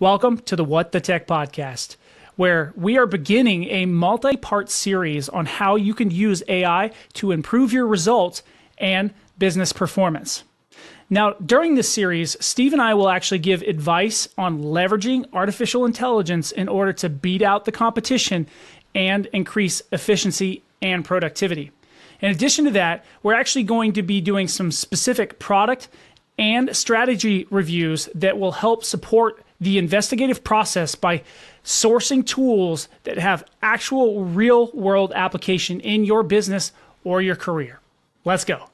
Welcome to the What the Tech podcast, where we are beginning a multi-part series on how you can use AI to improve your results and business performance. Now, during this series, Steve and I will actually give advice on leveraging artificial intelligence in order to beat out the competition and increase efficiency and productivity. In addition to that, we're actually going to be doing some specific product and strategy reviews that will help support the investigative process by sourcing tools that have actual real-world application in your business or your career. Let's go.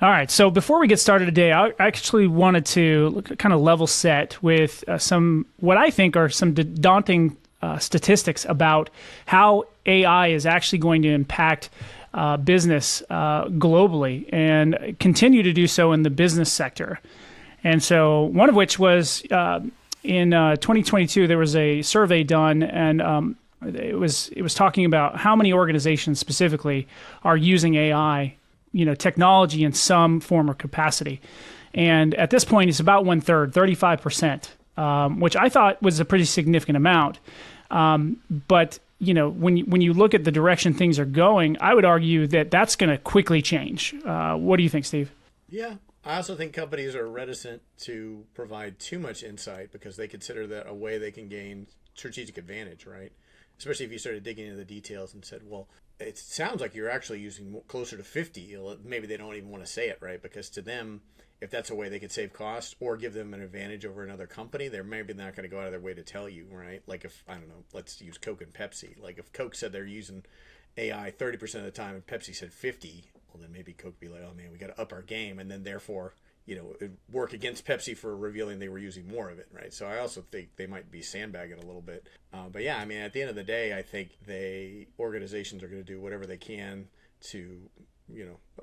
All right, so before we get started today, I actually wanted to kind of level set with some, what I think are some daunting statistics about how AI is actually going to impact business globally and continue to do so in the business sector. And so one of which was in 2022, there was a survey done, and it was talking about how many organizations specifically are using AI, technology in some form or capacity. And at this point, it's about 1/3, 35%, which I thought was a pretty significant amount. But when you look at the direction things are going, I would argue that that's going to quickly change. What do you think, Steve? Yeah, I also think companies are reticent to provide too much insight because they consider that a way they can gain strategic advantage, right? Especially if you started digging into the details and said, well, it sounds like you're actually using closer to 50. Maybe they don't even want to say it, right? Because to them, if that's a way they could save costs or give them an advantage over another company, they're maybe not going to go out of their way to tell you, right? Like if, I don't know, let's use Coke and Pepsi. Like if Coke said they're using AI 30% of the time and Pepsi said 50, well, then maybe Coke would be like, oh man, we got to up our game. And then therefore, it'd work against Pepsi for revealing they were using more of it, right? So I also think they might be sandbagging a little bit. But yeah, I mean, at the end of the day, I think organizations are going to do whatever they can to,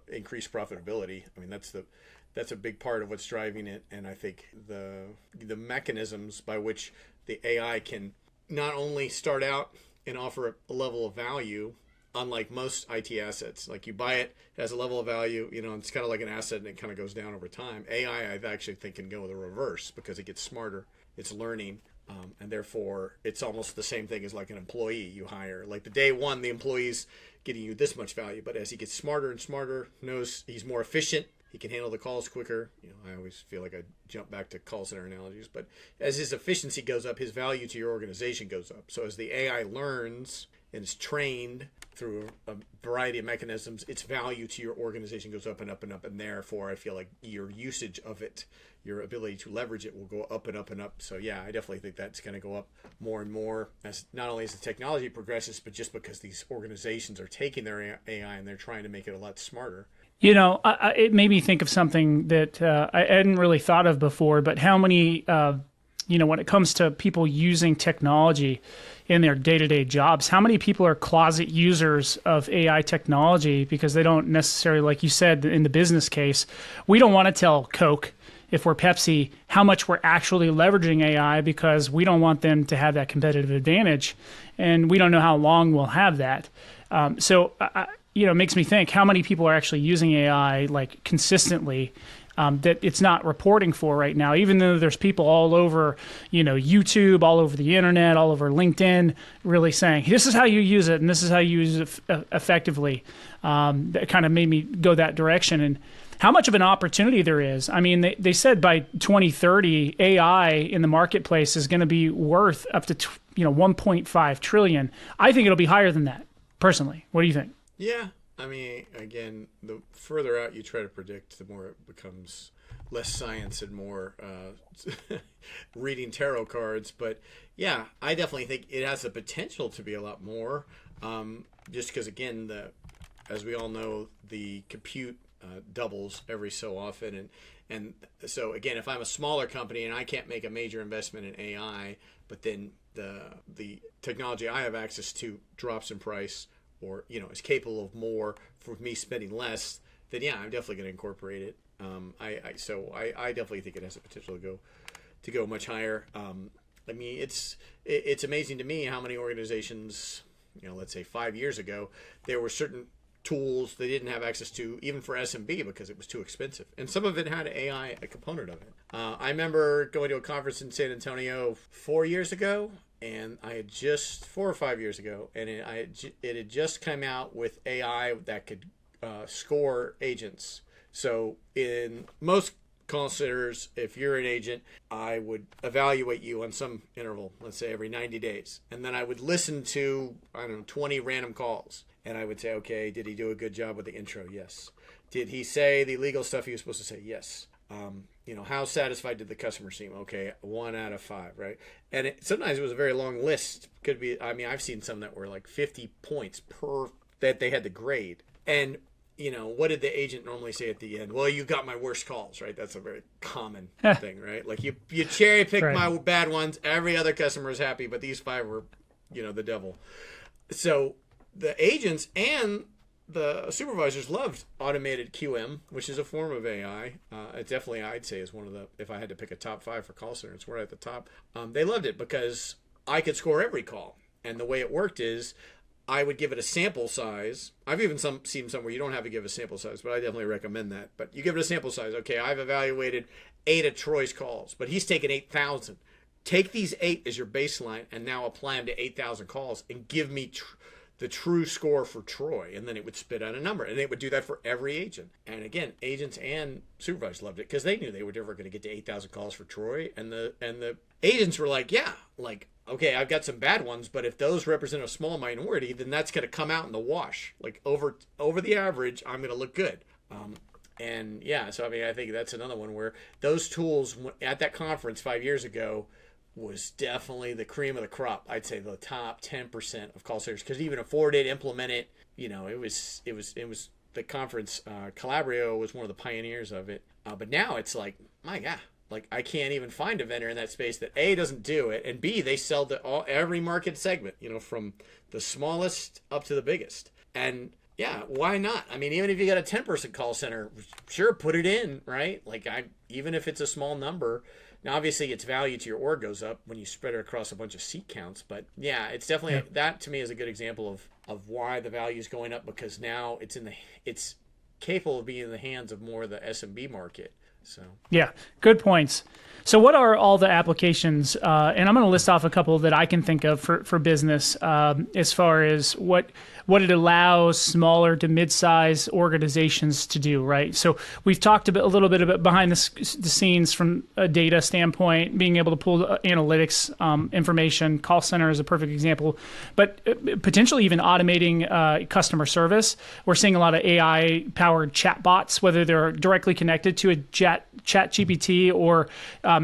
increase profitability. I mean, that's a big part of what's driving it. And I think the mechanisms by which the AI can not only start out and offer a level of value, unlike most IT assets, like you buy it, it has a level of value, it's kind of like an asset and it kind of goes down over time. AI, I actually think, can go the reverse because it gets smarter, it's learning, and therefore it's almost the same thing as like an employee you hire. Like the day one, the employee's getting you this much value, but as he gets smarter and smarter, knows he's more efficient, he can handle the calls quicker. I always feel like I jump back to call center analogies, but as his efficiency goes up, his value to your organization goes up. So as the AI learns and is trained through a variety of mechanisms, its value to your organization goes up and up and up, and therefore I feel like your usage of it, your ability to leverage it, will go up and up and up. So yeah, I definitely think that's going to go up more and more as not only as the technology progresses, but just because these organizations are taking their AI and they're trying to make it a lot smarter. It made me think of something that I hadn't really thought of before, but how many, when it comes to people using technology in their day-to-day jobs, how many people are closet users of AI technology because they don't necessarily, like you said, in the business case, we don't want to tell Coke, if we're Pepsi, how much we're actually leveraging AI because we don't want them to have that competitive advantage, and we don't know how long we'll have that. It makes me think how many people are actually using AI like consistently that it's not reporting for right now, even though there's people all over, YouTube, all over the internet, all over LinkedIn, really saying, this is how you use it and this is how you use it effectively. That kind of made me go that direction. And how much of an opportunity there is. I mean, they said by 2030, AI in the marketplace is going to be worth up to 1.5 trillion. I think it'll be higher than that, personally. What do you think? Yeah, I mean, again, the further out you try to predict, the more it becomes less science and more reading tarot cards. But yeah, I definitely think it has the potential to be a lot more, just because, again, as we all know, the compute doubles every so often. And so, again, if I'm a smaller company and I can't make a major investment in AI, but then the technology I have access to drops in price, or is capable of more for me spending less, then yeah, I'm definitely going to incorporate it. I definitely think it has the potential to go much higher. I mean, it's amazing to me how many organizations let's say 5 years ago, there were certain tools they didn't have access to even for SMB because it was too expensive. And some of it had AI a component of it. I remember going to a conference in San Antonio 4 years ago, and I had just 4 or 5 years ago, and it had just come out with AI that could score agents. So in most call centers, if you're an agent, I would evaluate you on some interval, let's say every 90 days. And then I would listen to, 20 random calls. And I would say, okay, did he do a good job with the intro? Yes. Did he say the legal stuff he was supposed to say? Yes. How satisfied did the customer seem? Okay, 1 out of 5, right? And sometimes it was a very long list. Could be, I've seen some that were like 50 points that they had to grade. And what did the agent normally say at the end? Well, you got my worst calls, right? That's a very common thing, right? Like you cherry pick right. my bad ones. Every other customer is happy, but these 5 were, the devil. So the agents and the supervisors loved automated QM, which is a form of AI. It definitely, I'd say, is one of the, if I had to pick a top 5 for call center, it's right at the top. They loved it because I could score every call. And the way it worked is, I would give it a sample size. I've even seen some where you don't have to give a sample size, but I definitely recommend that. But you give it a sample size. Okay, I've evaluated 8 of Troy's calls, but he's taken 8,000. Take these 8 as your baseline and now apply them to 8,000 calls and give me the true score for Troy. And then it would spit out a number. And it would do that for every agent. And again, agents and supervisors loved it because they knew they were never going to get to 8,000 calls for Troy. And the agents were like, yeah, like, okay, I've got some bad ones, but if those represent a small minority, then that's going to come out in the wash. Like over the average, I'm going to look good. And yeah, so I think that's another one where those tools at that conference 5 years ago was definitely the cream of the crop. I'd say the top 10% of call centers could even afford it, implement it. It was the conference. Calabrio was one of the pioneers of it. But now it's like, my God. Like, I can't even find a vendor in that space that A, doesn't do it, and B, they sell to every market segment, from the smallest up to the biggest. And yeah, why not? Even if you got a 10-person call center, sure, put it in, right? Like, even if it's a small number. Now, obviously, its value to your org goes up when you spread it across a bunch of seat counts. But yeah, it's definitely, that to me is a good example of why the value is going up, because now it's capable of being in the hands of more of the SMB market. So yeah, good points. So what are all the applications? And I'm going to list off a couple that I can think of for business as far as what it allows smaller to mid-size organizations to do, right? So we've talked a little bit about behind the scenes from a data standpoint, being able to pull analytics information. Call center is a perfect example, but potentially even automating customer service. We're seeing a lot of AI-powered chatbots, whether they're directly connected to a chatgpt or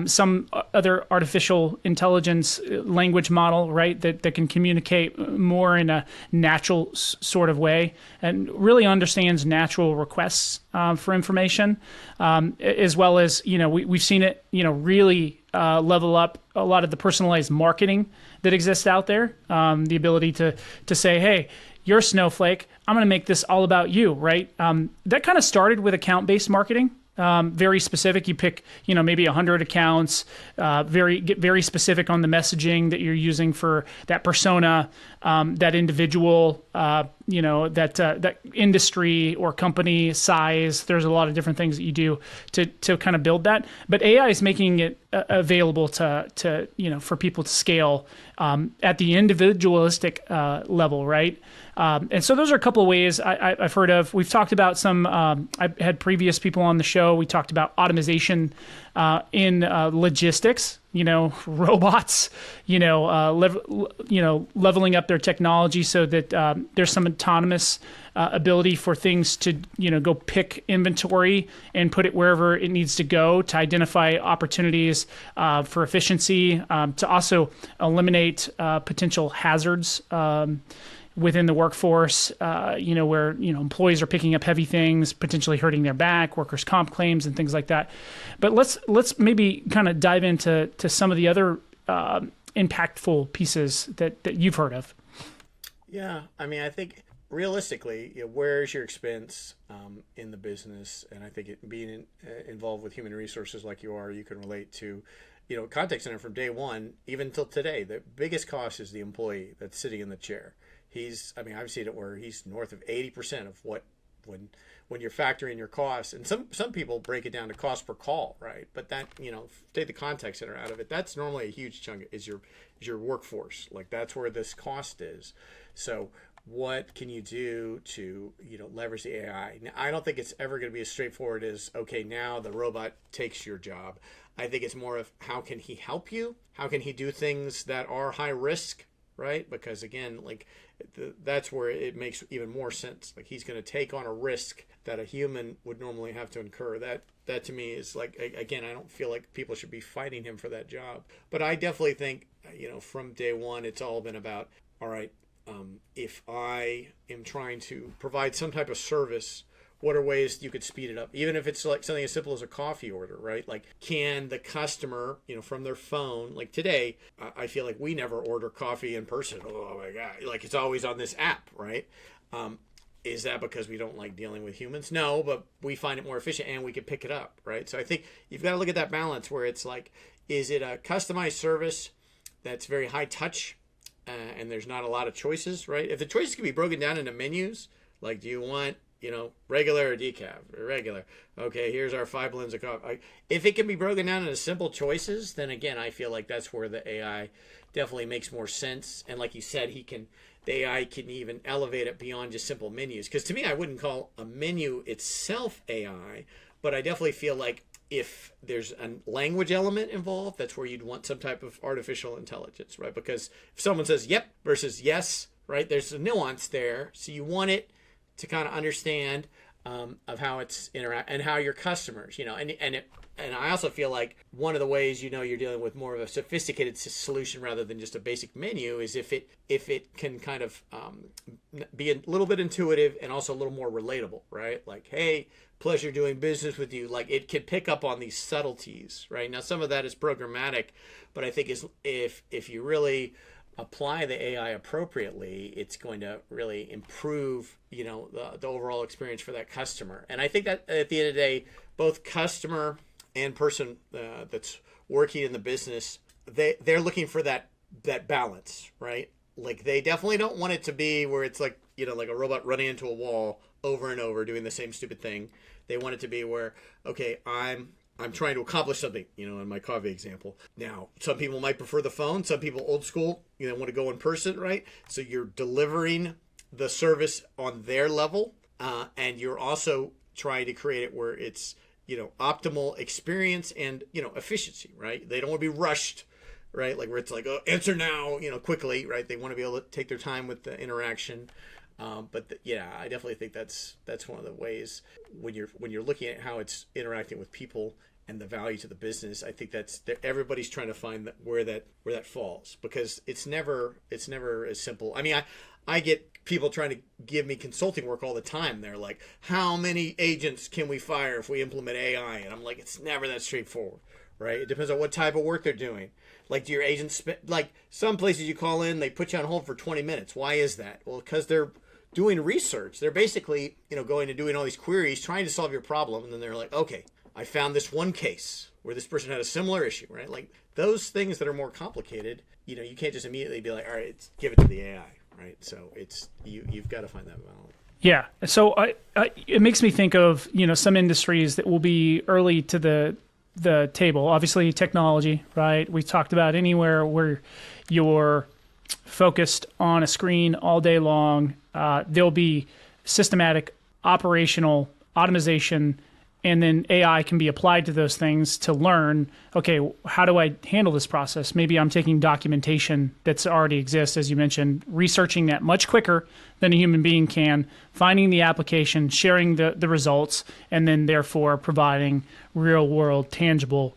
some other artificial intelligence language model, right, that can communicate more in a natural sort of way and really understands natural requests for information, as well as, we've seen it, really level up a lot of the personalized marketing that exists out there. The ability to say, hey, you're a snowflake, I'm going to make this all about you, right? That kind of started with account-based marketing. Very specific. You pick, maybe 100 accounts, get very specific on the messaging that you're using for that persona, that individual, that industry or company size. There's a lot of different things that you do to kind of build that. But AI is making it available to for people to scale at the individualistic level, right? And so those are a couple of ways I've heard of. We've talked about some. I've had previous people on the show. We talked about automation in logistics. Robots. Leveling up their technology so that there's some autonomous ability for things to go pick inventory and put it wherever it needs to go to identify opportunities for efficiency, to also eliminate potential hazards. Within the workforce, where employees are picking up heavy things, potentially hurting their back, workers' comp claims, and things like that. But let's maybe kind of dive into some of the other impactful pieces that you've heard of. Yeah, I think realistically, where's your expense in the business? And I think being involved with human resources like you are, you can relate to. Contact center from day one, even till today, the biggest cost is the employee that's sitting in the chair. I mean, I've seen it where he's north of 80% of what when you're factoring your costs. And some people break it down to cost per call, right? But that, take the contact center out of it. That's normally a huge chunk is your workforce. Like that's where this cost is. So what can you do to leverage the AI? Now, I don't think it's ever going to be as straightforward as, okay, now the robot takes your job. I think it's more of how can he help you? How can he do things that are high risk, right? Because again, like that's where it makes even more sense. Like he's going to take on a risk that a human would normally have to incur. That to me is like, again, I don't feel like people should be fighting him for that job. But I definitely think, from day one, it's all been about, all right, if I am trying to provide some type of service, what are ways you could speed it up? Even if it's like something as simple as a coffee order, right? Like, can the customer, from their phone, like today, I feel like we never order coffee in person. Oh my God. Like it's always on this app, right? Is that because we don't like dealing with humans? No, but we find it more efficient and we can pick it up, right? So I think you've got to look at that balance where it's like, is it a customized service that's very high touch and there's not a lot of choices, right? If the choices can be broken down into menus, like do you want, regular or decaf or regular? Okay, here's our 5 blends of coffee. If it can be broken down into simple choices, then again, I feel like that's where the AI definitely makes more sense. And like you said, the AI can even elevate it beyond just simple menus. Because to me, I wouldn't call a menu itself AI, but I definitely feel like if there's a language element involved, that's where you'd want some type of artificial intelligence, right? Because if someone says yep versus yes, right, there's a nuance there. So you want it to kind of understand of how it's interact and how your customers, and I also feel like one of the ways you're dealing with more of a sophisticated solution rather than just a basic menu is if it can kind of be a little bit intuitive and also a little more relatable, right? Like, hey, pleasure doing business with you. Like it can pick up on these subtleties, right? Now some of that is programmatic, but I think if you really apply the AI appropriately, it's going to really improve, the overall experience for that customer. And I think that at the end of the day, both customer and person that's working in the business, they're looking for that balance, right? Like they definitely don't want it to be where it's like, like a robot running into a wall over and over doing the same stupid thing. They want it to be where, okay, I'm trying to accomplish something, in my coffee example. Now, some people might prefer the phone. Some people old school, want to go in person, right? So you're delivering the service on their level, and you're also trying to create it where it's, optimal experience and, efficiency, right? They don't want to be rushed, right? Like where it's like, oh, answer now, quickly, right? They want to be able to take their time with the interaction. I definitely think that's one of the ways when you're looking at how it's interacting with people and the value to the business. I think everybody's trying to find where that falls, because it's never as simple. I mean, I get people trying to give me consulting work all the time. They're like, how many agents can we fire if we implement AI? And I'm like, it's never that straightforward, right? It depends on what type of work they're doing. Like, do your agents like some places you call in, they put you on hold for 20 minutes. Why is that? Well, because they're doing research. They're basically, going and doing all these queries, trying to solve your problem. And then they're like, okay, I found this one case where this person had a similar issue, right? Like those things that are more complicated, you can't just immediately be like, all right, give it to the AI, right? So it's, you've got to find that balance. Yeah. So it makes me think of, some industries that will be early to the table. Obviously technology, right? We talked about anywhere where you're focused on a screen all day long. There'll be systematic operational automation, and then AI can be applied to those things to learn, okay, how do I handle this process? Maybe I'm taking documentation that's already exists, as you mentioned, researching that much quicker than a human being can, finding the application, sharing the results, and then therefore providing real world tangible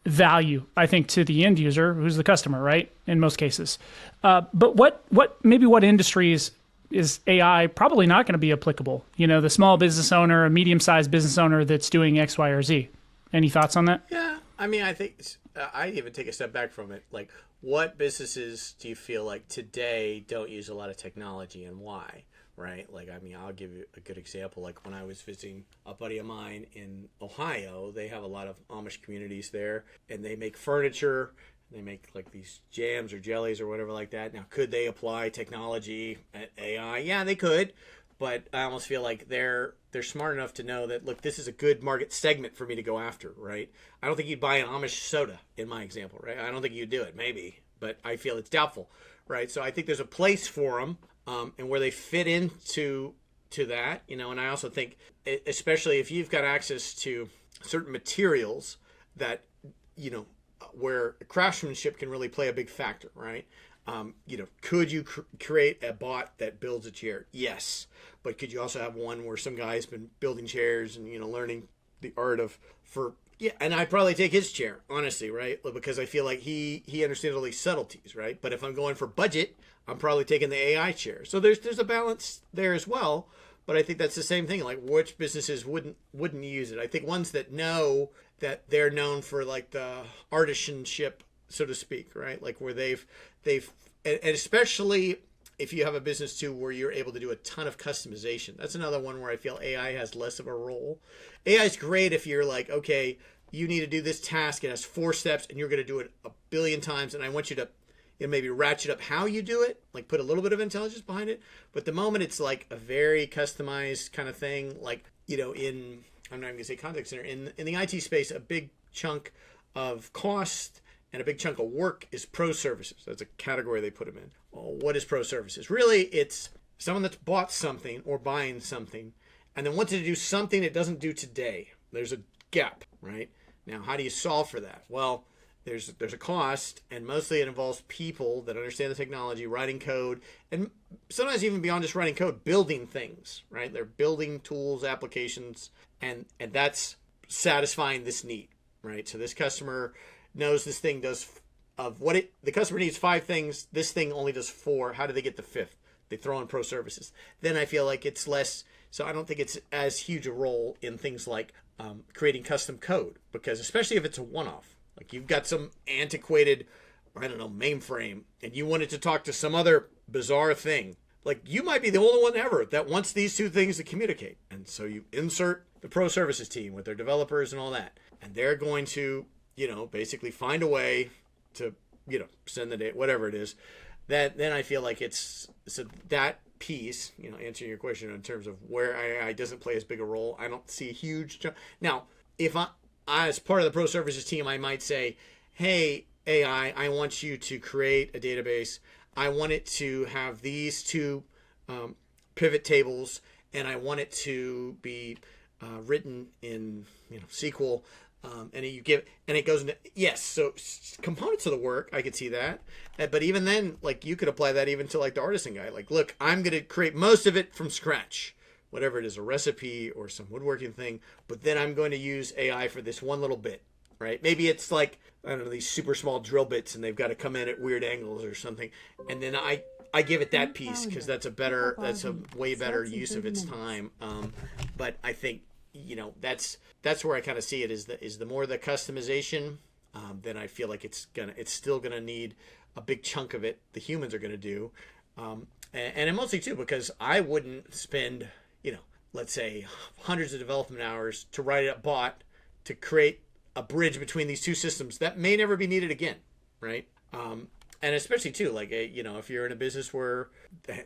value, I think, to the end user, who's the customer, right? In most cases. But what industries is AI probably not going to be applicable? The small business owner, a medium-sized business owner that's doing X, Y, or Z. Any thoughts on that? Yeah, I mean, I think I even take a step back from it. Like, what businesses do you feel like today don't use a lot of technology, and why? Right? Like, I mean, I'll give you a good example. Like when I was visiting a buddy of mine in Ohio, they have a lot of Amish communities there, and they make furniture. They make like these jams or jellies or whatever like that. Now, could they apply technology at AI? Yeah, they could. But I almost feel like they're smart enough to know that, look, this is a good market segment for me to go after, right? I don't think you'd buy an Amish soda in my example, right? I don't think you'd do it, maybe, but I feel it's doubtful, right? So I think there's a place for them, and where they fit into that, and I also think, especially if you've got access to certain materials that, where craftsmanship can really play a big factor, right? Could you create a bot that builds a chair? Yes. But could you also have one where some guy's been building chairs and, learning the art and I'd probably take his chair, honestly, right? Because I feel like he understands all these subtleties, right? But if I'm going for budget, I'm probably taking the AI chair. So there's a balance there as well. But I think that's the same thing. Like, which businesses wouldn't use it? I think ones that know that they're known for like the artisanship, so to speak, right? Like where they've and especially if you have a business too where you're able to do a ton of customization. That's another one where I feel AI has less of a role. AI is great if you're like, okay, you need to do this task. It has 4 steps and you're going to do it a billion times. And I want you to maybe ratchet up how you do it, like put a little bit of intelligence behind it. But the moment it's like a very customized kind of thing, like, I'm not even going to say contact center. In the IT space, a big chunk of cost and a big chunk of work is pro services. That's a category they put them in. Well, what is pro services? Really, it's someone that's bought something or buying something and then wanted to do something it doesn't do today. There's a gap, right? Now, how do you solve for that? Well, there's a cost, and mostly it involves people that understand the technology, writing code, and sometimes even beyond just writing code, building things, right? They're building tools, applications, and that's satisfying this need, right? So this customer knows this thing does the customer needs 5 things. This thing only does 4. How do they get the 5th? They throw in pro services. Then I feel like it's less. So I don't think it's as huge a role in things like creating custom code, because especially if it's a one-off, like you've got some antiquated, I don't know, mainframe, and you want it to talk to some other bizarre thing. Like you might be the only one ever that wants these 2 things to communicate. And so you insert the pro services team with their developers and all that. And they're going to, basically find a way to, send the data, whatever it is. Then I feel like it's so that piece, answering your question in terms of where AI doesn't play as big a role. I don't see a huge now. If I as part of the pro services team, I might say, hey, AI, I want you to create a database. I want it to have these 2 pivot tables, and I want it to be written in SQL. And it goes into, yes, so components of the work, I could see that. But even then, like you could apply that even to like the artisan guy. Like, look, I'm going to create most of it from scratch, whatever it is, a recipe or some woodworking thing. But then I'm going to use AI for this one little bit, right? Maybe it's like, I don't know, these super small drill bits and they've got to come in at weird angles or something. And then I give it that piece because that's a way better use of its time. But I think, that's where I kind of see it is the more the customization, then I feel like it's still gonna need a big chunk of it. The humans are gonna do, and mostly too because I wouldn't spend let's say hundreds of development hours to write a bot to create a bridge between these 2 systems that may never be needed again, right? And especially too, like if you're in a business where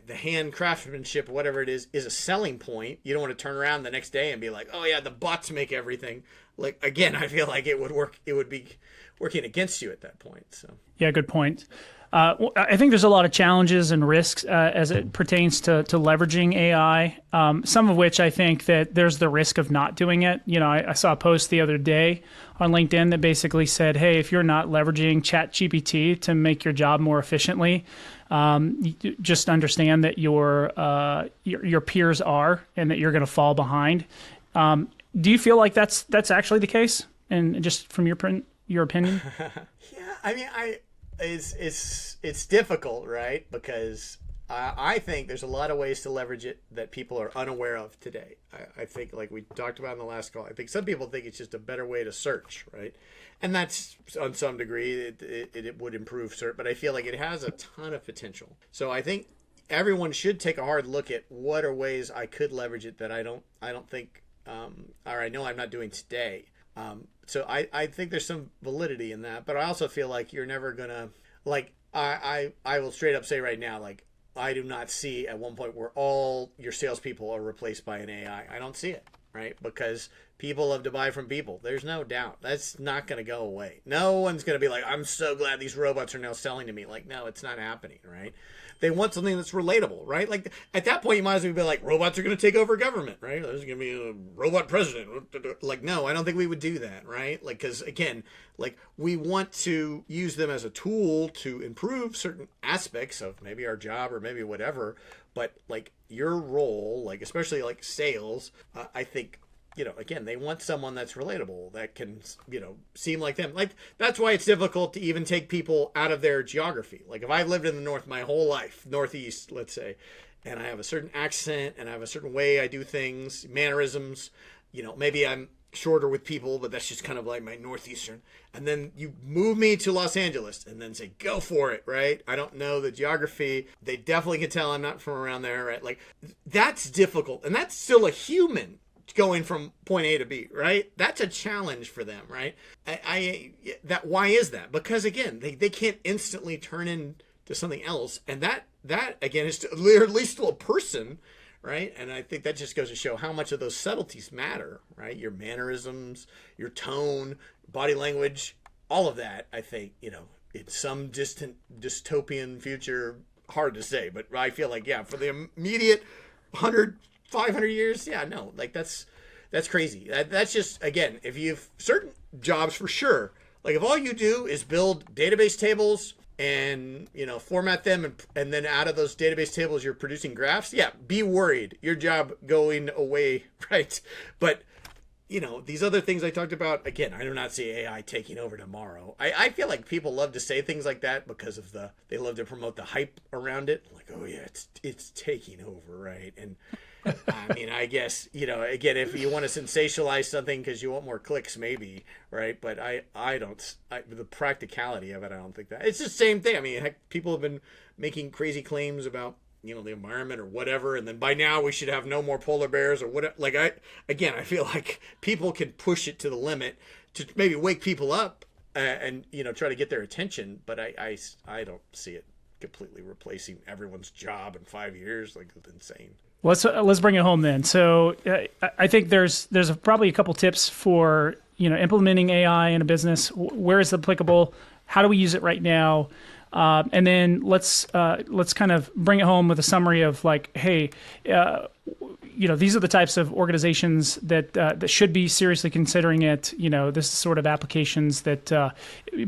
the hand craftsmanship, whatever it is a selling point, you don't want to turn around the next day and be like, oh yeah, the bots make everything. Like again, I feel like it would be working against you at that point. So yeah, good point. I think there's a lot of challenges and risks as it pertains to leveraging AI, some of which I think that there's the risk of not doing it. I saw a post the other day on LinkedIn that basically said, hey, if you're not leveraging chatgpt to make your job more efficiently, just understand that your peers are and that you're going to fall behind. Do you feel like that's actually the case? And just from your opinion? Yeah, I mean, it's difficult, right? Because I think there's a lot of ways to leverage it that people are unaware of today. I think, like we talked about in the last call, I think some people think it's just a better way to search, right? And that's, on some degree, it would improve search, but I feel like it has a ton of potential. So I think everyone should take a hard look at what are ways I could leverage it that I don't think, or I know I'm not doing today. So I think there's some validity in that, but I also feel like you're never gonna like I will straight up say right now, like I do not see at one point where all your salespeople are replaced by an AI. I don't see it, right? Because people love to buy from people. There's no doubt. That's not going to go away. No one's going to be like, I'm so glad these robots are now selling to me. Like, no, it's not happening, right? They want something that's relatable, right? Like, at that point, you might as well be like, robots are going to take over government, right? There's going to be a robot president. Like, no, I don't think we would do that, right? Like, because, again, like, we want to use them as a tool to improve certain aspects of maybe our job or maybe whatever. But, like, your role, like, especially, like, sales, I think, again, they want someone that's relatable, that can, seem like them. Like, that's why it's difficult to even take people out of their geography. Like, if I've lived in the North my whole life, Northeast, let's say, and I have a certain accent and I have a certain way I do things, mannerisms, maybe I'm shorter with people, but that's just kind of like my Northeastern. And then you move me to Los Angeles and then say, go for it, right? I don't know the geography. They definitely can tell I'm not from around there, right? Like, that's difficult. And that's still a human going from point A to B, right? That's a challenge for them, right? Why is that? Because again, they can't instantly turn into something else, and that again is at least still a person, right? And I think that just goes to show how much of those subtleties matter, right? Your mannerisms, your tone, body language, all of that. I think in some distant dystopian future, hard to say, but I feel like for the immediate 500 years, no, like that's crazy. That's just, again, if you've certain jobs for sure, like if all you do is build database tables and format them and then out of those database tables you're producing graphs, be worried, your job going away, right? But these other things I talked about, again, I do not see AI taking over tomorrow. I feel like people love to say things like that because of they love to promote the hype around it. Like, oh yeah, it's taking over, right? And I mean, I guess, again, if you want to sensationalize something because you want more clicks, maybe, right? But the practicality of it, I don't think that. It's the same thing. I mean, heck, people have been making crazy claims about, the environment or whatever, and then by now we should have no more polar bears or whatever. Like, I feel like people can push it to the limit to maybe wake people up and try to get their attention, but I don't see it completely replacing everyone's job in 5 years. Like, it's insane. Let's bring it home then. So I think there's probably a couple tips for implementing AI in a business. Where is it applicable? How do we use it right now? And then let's kind of bring it home with a summary of like, hey, these are the types of organizations that should be seriously considering it. This is sort of applications that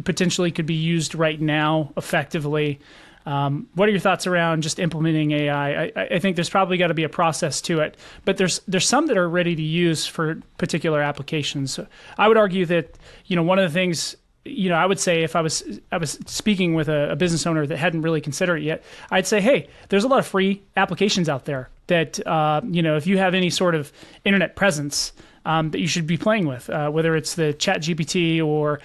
potentially could be used right now effectively. What are your thoughts around just implementing AI? I think there's probably got to be a process to it, but there's some that are ready to use for particular applications. So I would argue that one of the things I would say if I was speaking with a business owner that hadn't really considered it yet, I'd say, hey, there's a lot of free applications out there that if you have any sort of internet presence. That you should be playing with, whether it's the chatgpt or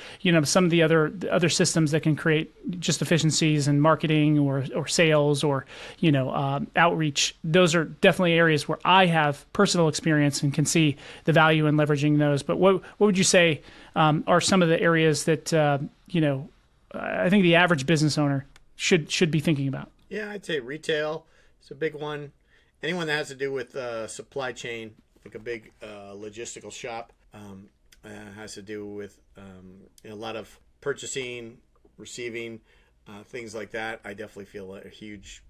some of the other systems that can create just efficiencies in marketing or sales or outreach. Those are definitely areas where I have personal experience and can see the value in leveraging those. But what would you say are some of the areas that I think the average business owner should be thinking about? Yeah, I'd say retail is a big one. Anyone that has to do with supply chain. Like a big logistical shop has to do with a lot of purchasing, receiving, things like that. I definitely feel like huge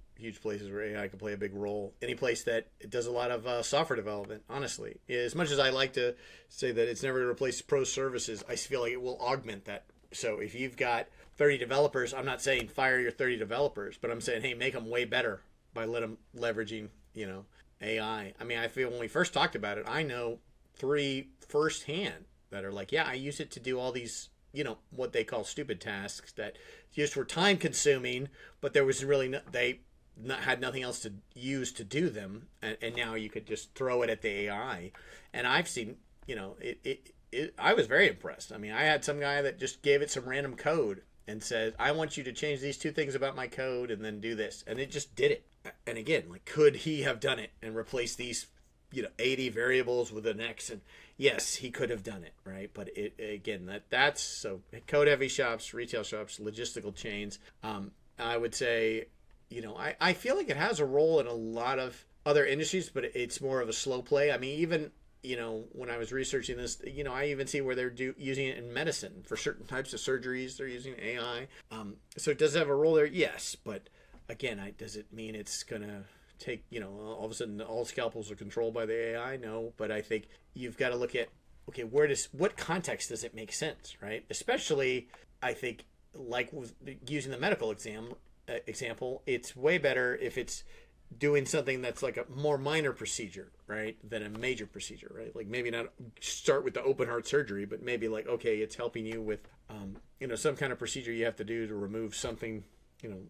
places where AI can play a big role. Any place that it does a lot of software development, honestly. As much as I like to say that it's never going to replace pro services, I feel like it will augment that. So if you've got 30 developers, I'm not saying fire your 30 developers, but I'm saying, hey, make them way better by leveraging, AI. I mean, I feel when we first talked about it, I know 3 firsthand that are like, yeah, I use it to do all these, what they call stupid tasks that just were time consuming, but there was really had nothing else to use to do them. And now you could just throw it at the AI. And I've seen, I was very impressed. I mean, I had some guy that just gave it some random code and said, I want you to change these 2 things about my code and then do this. And it just did it. And again, like, could he have done it and replaced these, 80 variables with an X, and yes, he could have done it, right? But again, that's so code heavy shops, retail shops, logistical chains. I would say, I feel like it has a role in a lot of other industries, but it's more of a slow play. I mean, even when I was researching this, I even see where they're using it in medicine for certain types of surgeries. They're using AI. So it does have a role there, yes. But again, does it mean it's gonna take all of a sudden all scalpels are controlled by the AI? No. But I think you've got to look at, okay, what context does it make sense, right? Especially, I think, like with using the medical example, it's way better if it's doing something that's like a more minor procedure, right, than a major procedure, right? Like maybe not start with the open heart surgery, but maybe like, okay, it's helping you with, some kind of procedure you have to do to remove something,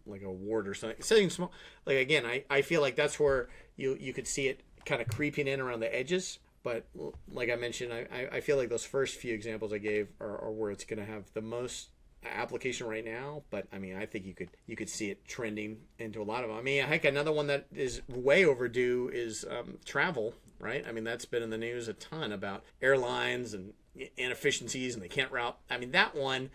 like a wart or something small. Like, again, I feel like that's where you could see it kind of creeping in around the edges. But like I mentioned, I feel like those first few examples I gave are where it's going to have the most application right now. But I mean, I think you could see it trending into a lot of them. I mean, heck, another one that is way overdue is travel, right? I mean, that's been in the news a ton about airlines and inefficiencies, and they can't route. I mean, that one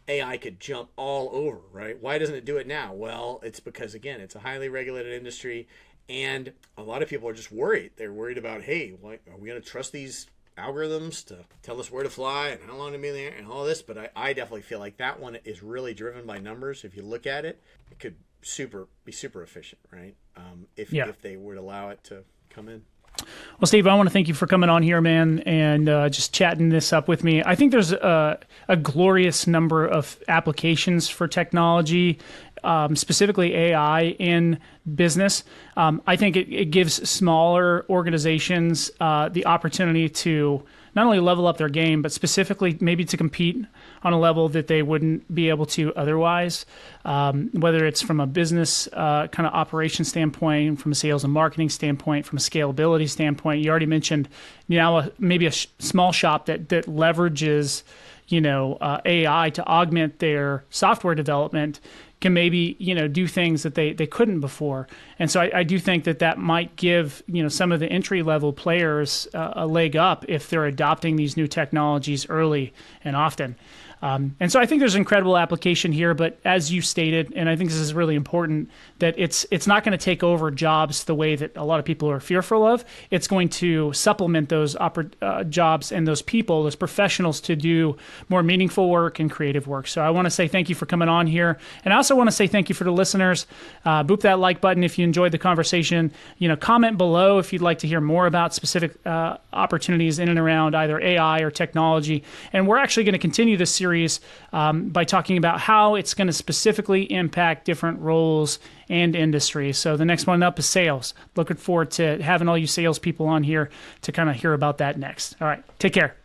AI could jump all over, right? Why doesn't it do it now? Well, it's because, again, it's a highly regulated industry, and a lot of people are just worried. They're worried about, hey, are we going to trust these algorithms to tell us where to fly and how long to be in the air and all this? But I definitely feel like that one is really driven by numbers. If you look at it, it could be super efficient, right? If they would allow it to come in. Well, Steve, I want to thank you for coming on here, man, and just chatting this up with me. I think there's a glorious number of applications for technology, specifically AI in business. I think it gives smaller organizations the opportunity to not only level up their game, but specifically maybe to compete on a level that they wouldn't be able to otherwise, whether it's from a business kind of operation standpoint, from a sales and marketing standpoint, from a scalability standpoint. You already mentioned maybe a small shop that leverages AI to augment their software development can maybe do things that they couldn't before. And so I do think that might give some of the entry level players a leg up if they're adopting these new technologies early and often. And so I think there's incredible application here, but as you stated, and I think this is really important, that it's not going to take over jobs the way that a lot of people are fearful of. It's going to supplement those jobs and those people, those professionals, to do more meaningful work and creative work. So I want to say thank you for coming on here. And I also want to say thank you for the listeners. Boop that like button if you enjoyed the conversation. Comment below if you'd like to hear more about specific opportunities in and around either AI or technology. And we're actually going to continue this series by talking about how it's going to specifically impact different roles and industries. So the next one up is sales. Looking forward to having all you salespeople on here to kind of hear about that next. All right, take care.